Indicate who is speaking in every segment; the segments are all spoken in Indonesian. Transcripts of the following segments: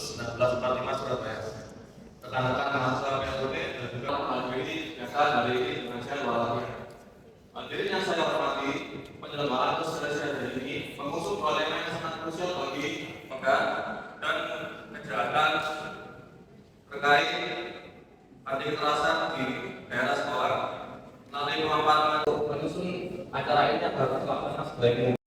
Speaker 1: 1945 Surabaya. Rekan-rekan mahasiswa PLB dan juga hadirin biasa dari pengajian walaupun. Hadirin yang saya hormati, penyelenggaraan kesehatan ini mengusung dua tema yang sangat krusial bagi pegang dan kejahatan terkait anti kekerasan di daerah sekolah. Nanti pemaparan menyusun acara ini agar terlaksana sebaik mungkin.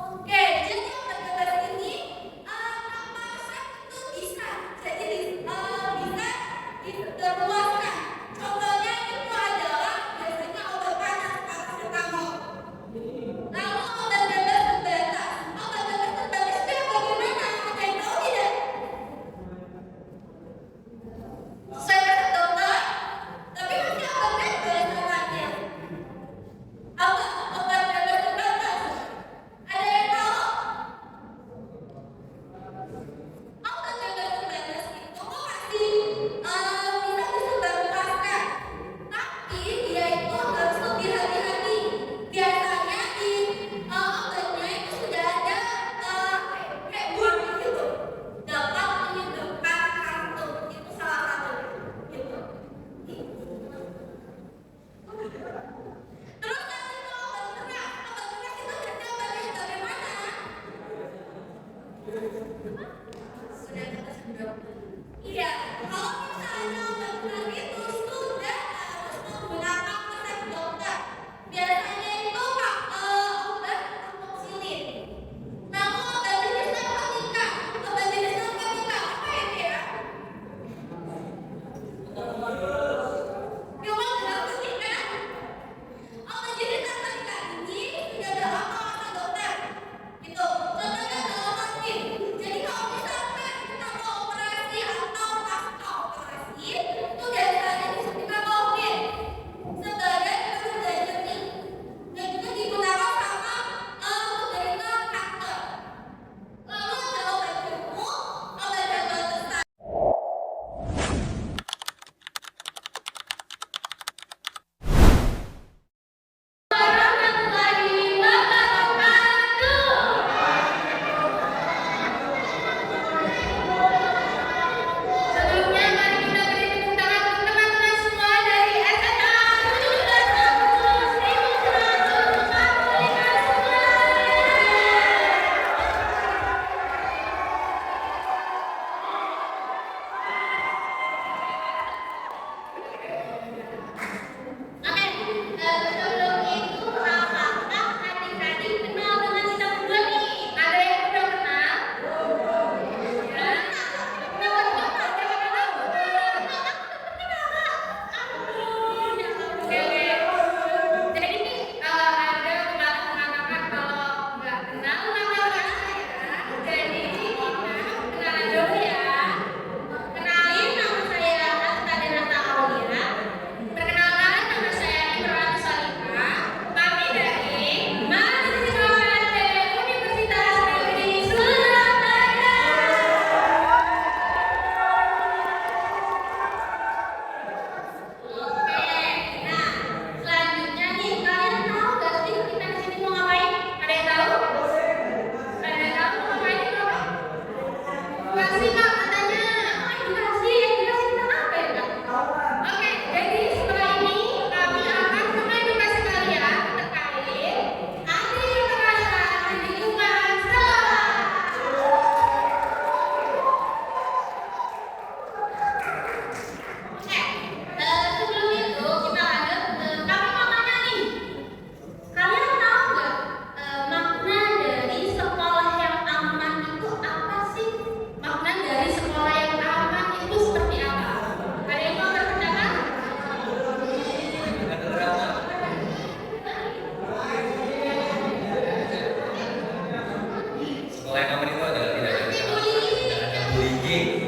Speaker 2: Oke, jadi obat bebas ini tanpa resep itu bisa, jadi bisa dikeluarkan. Contohnya itu adalah biasanya obat panas paracetamol. Lalu obat bebas terbatas. Obat bebas terbatas itu yang bagaimana? Ada yang tahu tidak? Sesuai resep dokter, tapi masih obat bebas namanya. Apa? Obat bebas terbatas. Ada yang tahu? Obat bebas terbatas itu masih bisa disebarluaskan, tapi dia itu harus lebih hati-hati. Biasanya di obatnya itu sudah ada kayak warna gitu, dapat menyebabkan kanker, itu salah satunya gitu. Terus nanti kalau obat keras itu biasanya obatnya bagaimana? Sudah kata sebelum. Iya, kalau misalnya obat keras itu sudah harus menggunakan resep dokter. Biasanya itu obat amoxicillin. Namun obat jenis narkotika, apa ini ya? Memang kenapa sih kan? Obat jenis narkotika ini sudah dalam pengawasan dokter. Gitu. Contohnya adalah morfin. Jadi kalau misalkan kita mau operasi atau pasca operasi, itu biasanya disuntikan morfin sebagai penunda nyeri dan juga digunakan sama penderita kanker. Lalu ada obat nyamuk, obat gatal besar. Warahmatullahi wabarakatuh. Sebelumnya mari kita beri tepuk tangan untuk teman-teman semua dari SMA 17 Amin. Sebelum itu, apakah adik-adik kenal dengan kita berdua nih? Ada yang udah kenal? Ya. Kenapa kenal? Siapa kenal? Oke. Jadi nih ada kemarin mengatakan kalau nggak kenal maka rasa ya. Jadi kita kenalan dulu ya. Kenalin, nama saya Asta Denata Aulia. Perkenalkan, nama saya Imran Salika. Kami dari mahasiswa dari Universitas Negeri Surabaya. Oke, nah selanjutnya nih kalian tahu gak sih kita di sini mau ngapain? Ada yang tahu? Ada yang tahu mau ngapain di bawah? Kasih kak katanya. Edukasi tentang apa ya kak? Oke, jadi setelah ini kami akan mengedukasi kalian terkait anti kekerasan di lingkungan sekolah. Oke, sebelum itu kita lanjut. Kami mau tanya nih, kalian tahu nggak makna dari sekolah yang aman itu apa sih? Makna dari sekolah yang aman itu seperti apa? Ada yang mau berpendapat?
Speaker 3: Sekolah yang aman itu adalah tidak ada bullying,